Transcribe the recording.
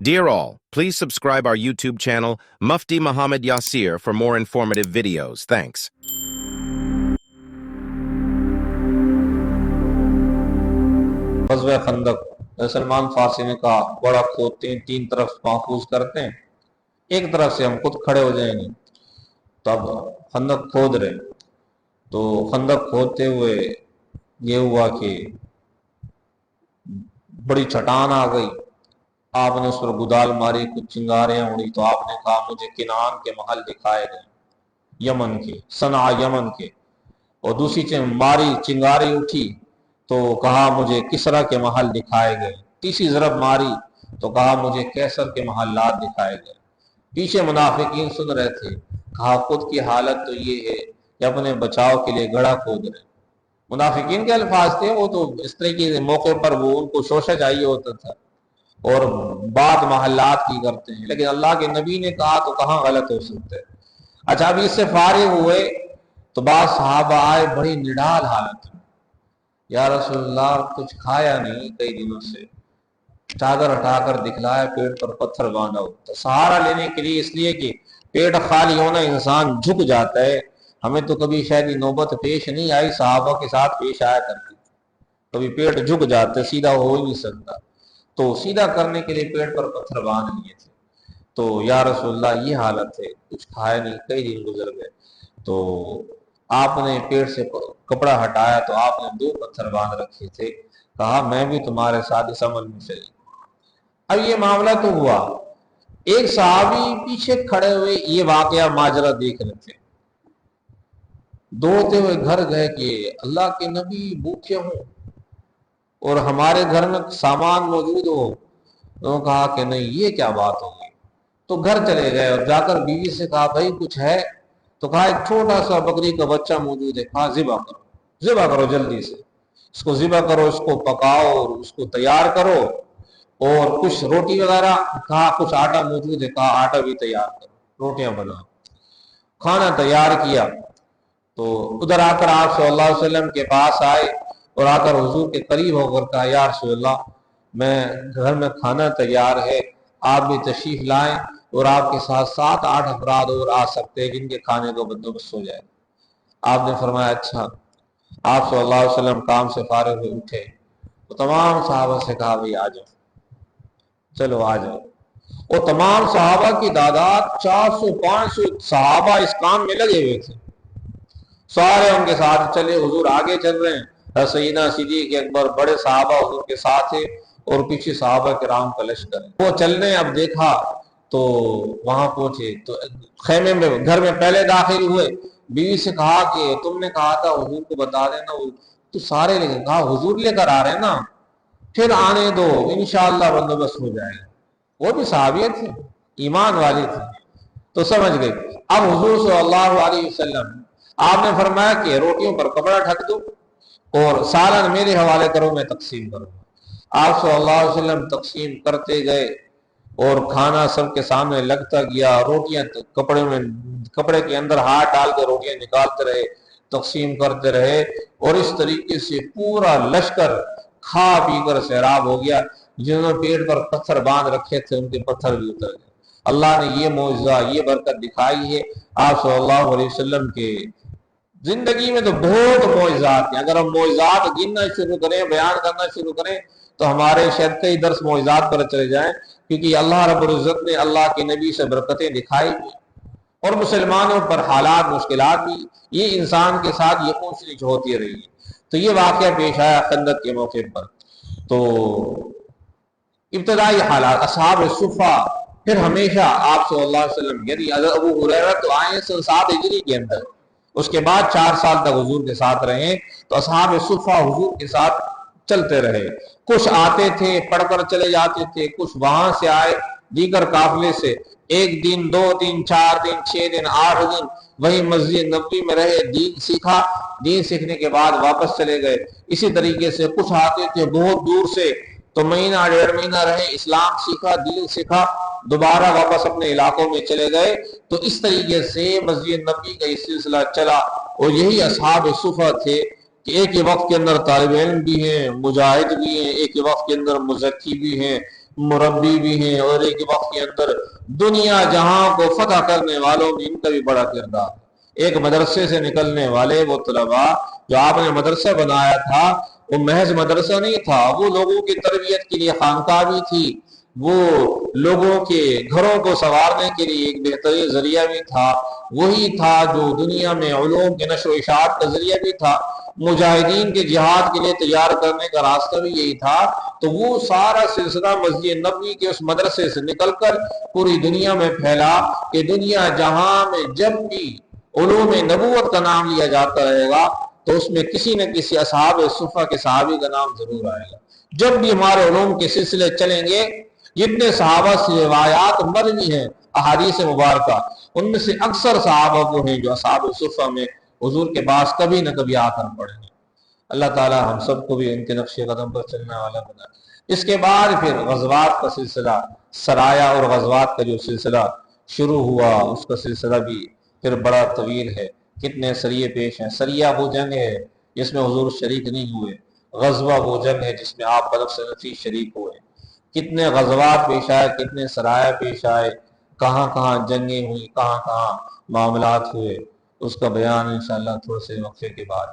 Dear all, please subscribe our YouTube channel, Mufti Muhammad Yasir, for more informative videos. Thanks. غزوہ خندق سلمان فارسی نے کہا بڑا کھودتے ہیں، تین طرف محفوظ کرتے ہیں، ایک طرف سے ہم خود کھڑے ہو جائیں گے۔ تب خندق کھود رہے، تو خندق کھودتے ہوئے یہ ہوا کہ بڑی چٹان آ گئی، آپ نے اس پر گدال ماری، کچھ چنگاریاں اڑی، تو آپ نے کہا مجھے کنعان کے محل دکھائے گئے، یمن کے، صنعا یمن کے۔ اور دوسری ماری چنگاری اٹھی تو کہا مجھے کسرا کے محل دکھائے گئے، تیسری ضرب ماری تو کہا مجھے کیسر کے محلات دکھائے گئے۔ پیچھے منافقین سن رہے تھے، کہا خود کی حالت تو یہ ہے کہ اپنے بچاؤ کے لیے گڑھا کھود رہے۔ منافقین کے الفاظ تھے، وہ تو اس طرح کے موقع پر وہ ان کو شوشہ چاہیے ہوتا تھا اور بعد محلات کی کرتے ہیں، لیکن اللہ کے نبی نے کہا تو کہاں غلط ہو سکتے۔ اچھا ابھی اس سے فارغ ہوئے تو بعض صحابہ آئے بڑی نڈال حالت میں، یا رسول اللہ کچھ کھایا نہیں کئی دنوں سے، چادر ہٹا کر دکھلایا، پیٹ پر پتھر باندھا ہو، تو سہارا لینے کے لیے، اس لیے کہ پیٹ خالی ہونا انسان جھک جاتا ہے۔ ہمیں تو کبھی شاید یہ نوبت پیش نہیں آئی، صحابہ کے ساتھ پیش آیا کرتی، کبھی پیٹ جھک جاتا ہے، سیدھا ہو ہی نہیں سکتا، تو سیدھا کرنے کے لیے پیٹ پر پتھر باندھ لیے تھے۔ تو یا رسول اللہ یہ حالت ہے، کچھ کھایا نہیں، کئی دن گزر گئے، تو آپ نے پیٹ سے کپڑا ہٹایا تو آپ نے 2 پتھر باندھ رکھے تھے، کہا میں بھی تمہارے ساتھ اس عمل میں چلی۔ اب یہ معاملہ تو ہوا، ایک صحابی پیچھے کھڑے ہوئے یہ واقعہ ماجرا دیکھ رہے تھے، دوڑتے ہوئے گھر گئے کہ اللہ کے نبی بھوکے ہوں اور ہمارے گھر میں سامان موجود ہو۔ انہوں نے کہا کہ نہیں، یہ کیا بات ہوگی، تو گھر چلے گئے اور جا کر بیوی سے کہا بھائی کچھ ہے، تو کہا ایک چھوٹا سا بکری کا بچہ موجود ہے، کہا ذبح کرو جلدی سے، اس کو ذبح کرو، اس کو پکاؤ اور اس کو تیار کرو، اور کچھ روٹی وغیرہ، کہا کچھ آٹا موجود ہے، کہا آٹا بھی تیار کرو، روٹیاں بناؤ۔ کھانا تیار کیا تو ادھر آ کر آپ صلی اللہ علیہ وسلم کے پاس آئے اور آ کر حضور کے قریب ہو کر کہا یا رسول اللہ میں گھر میں کھانا تیار ہے، آپ بھی تشریف لائیں، اور آپ کے ساتھ 7-8 افراد اور آ سکتے ہیں جن کے کھانے کو بندوبست ہو جائے۔ آپ نے فرمایا اچھا۔ آپ صلی اللہ علیہ وسلم کام سے فارغ ہوئے اٹھے تو تمام صحابہ سے کہا بھئی آ جاؤ، چلو آ جاؤ، اور تمام صحابہ کی تعداد 400-500 صحابہ اس کام میں لگے ہوئے تھے، سارے ان کے ساتھ چلے، حضور آگے چل رہے ہیں، سیدنا صدیق اکبر بڑے صحابہ حضور کے ساتھ تھے اور پیچھے صحابہ کرام کا لشکر ہے۔ وہ چلنے اب دیکھا تو وہاں پہنچے تو خیمے میں، گھر میں پہلے داخل ہوئے، بیوی سے کہا کہ تم نے کہا تھا حضور کو بتا دینا، تو سارے لے کہا حضور لے کر آ رہے ہیں نا، پھر آنے دو انشاءاللہ بندوبست ہو جائے گا۔ وہ بھی صحابیت تھے، ایمان والی تھی، تو سمجھ گئی۔ اب حضور صلی اللہ علیہ وسلم آپ نے فرمایا کہ روٹیوں پر کپڑا ڈھک دو اور سالن میرے حوالے کرو، میں تقسیم کروں۔ آپ صلی اللہ علیہ وسلم تقسیم کرتے گئے اور کھانا سب کے سامنے لگتا گیا، روٹیاں کپڑے کے اندر ہاتھ ڈال کے روٹیاں نکالتے رہے، تقسیم کرتے رہے، اور اس طریقے سے پورا لشکر کھا پی کر سیراب ہو گیا۔ جنہوں نے پیٹ پر پتھر باندھ رکھے تھے ان کے پتھر بھی اتر گئے۔ اللہ نے یہ معجزہ، یہ برکت دکھائی ہے آپ صلی اللہ علیہ وسلم کے زندگی میں۔ تو بہت معجزات ہیں، اگر ہم معجزات گننا شروع کریں، بیان کرنا شروع کریں تو ہمارے شاید کئی درس معجزات پر چلے جائیں، کیونکہ اللہ رب العزت نے اللہ کے نبی سے برکتیں دکھائی بھی، اور مسلمانوں پر حالات مشکلات بھی، یہ انسان کے ساتھ یہ اونچ نیچ ہوتی رہی ہے۔ تو یہ واقعہ پیش آیا خندق کے موقع پر۔ تو ابتدائی حالات اصحاب صفہ، پھر ہمیشہ آپ صلی اللہ علیہ وسلم، یعنی ابو ہریرہ تو آئے ہیں 7 ہجری کے اندر، اس کے بعد 4 سال تک حضور کے ساتھ رہے، تو اصحاب صفہ حضور کے ساتھ چلتے رہے، کچھ آتے تھے پڑھ کر چلے جاتے تھے، کچھ وہاں سے آئے دیگر قافلے سے، 1 دن 2 دن 4 دن 6 دن 8 دن وہی مسجد نبوی میں رہے، دین سیکھا، دین سیکھنے کے بعد واپس چلے گئے۔ اسی طریقے سے کچھ آتے تھے بہت دور سے، تو مہینہ 1.5 مہینہ رہے، اسلام سیکھا، دین سیکھا، دوبارہ واپس اپنے علاقوں میں چلے گئے۔ تو اس طریقے سے مسجد نبوی کا یہ سلسلہ چلا، اور یہی اصحاب صفہ تھے کہ ایک ہی وقت کے اندر طالب علم بھی ہیں، مجاہد بھی ہیں، ایک ہی وقت کے اندر مزکی بھی ہیں، مربی بھی ہیں، اور ایک وقت کے اندر دنیا جہاں کو فتح کرنے والوں میں ان کا بھی بڑا کردار ہے۔ ایک مدرسے سے نکلنے والے وہ طلباء جو آپ نے مدرسہ بنایا تھا، وہ محض مدرسہ نہیں تھا، وہ لوگوں کی تربیت کے لیے خانقاہ بھی تھی، وہ لوگوں کے گھروں کو سنوارنے کے لیے ایک بہترین ذریعہ بھی تھا، وہی تھا جو دنیا میں علوم کے نشر و اشاعت کا ذریعہ بھی تھا، مجاہدین کے جہاد کے لیے تیار کرنے کا راستہ بھی یہی تھا۔ تو وہ سارا سلسلہ مسجد نبوی کے اس مدرسے سے نکل کر پوری دنیا میں پھیلا کہ دنیا جہاں میں جب بھی علوم نبوت کا نام لیا جاتا رہے گا تو اس میں کسی نہ کسی اصحاب صفہ کے صحابی کا نام ضرور آئے گا۔ جب بھی ہمارے علوم کے سلسلے چلیں گے، جتنے صحابہ سے روایات مروی ہیں احادیث مبارکہ، ان میں سے اکثر صحابہ وہ ہیں جو اصحاب صفہ میں حضور کے پاس کبھی نہ کبھی آ کر پڑیں گے۔ اللہ تعالی ہم سب کو بھی ان کے نقش قدم پر چلنے والا بنا۔ اس کے بعد پھر غزوات کا سلسلہ، سرایا اور غزوات کا جو سلسلہ شروع ہوا، اس کا سلسلہ بھی پھر بڑا طویل ہے۔ کتنے سریے پیش ہیں۔ سریہ وہ جنگ ہے جس میں حضور شریک نہیں ہوئے، غزوہ وہ جنگ ہے جس میں آپ بنفس نفیس شریک ہوئے۔ کتنے غزوات پیش آئے، کتنے سرایا پیش آئے، کہاں کہاں جنگیں ہوئی، کہاں کہاں معاملات ہوئے، اس کا بیان انشاءاللہ تھوڑے سے وقفے کے بعد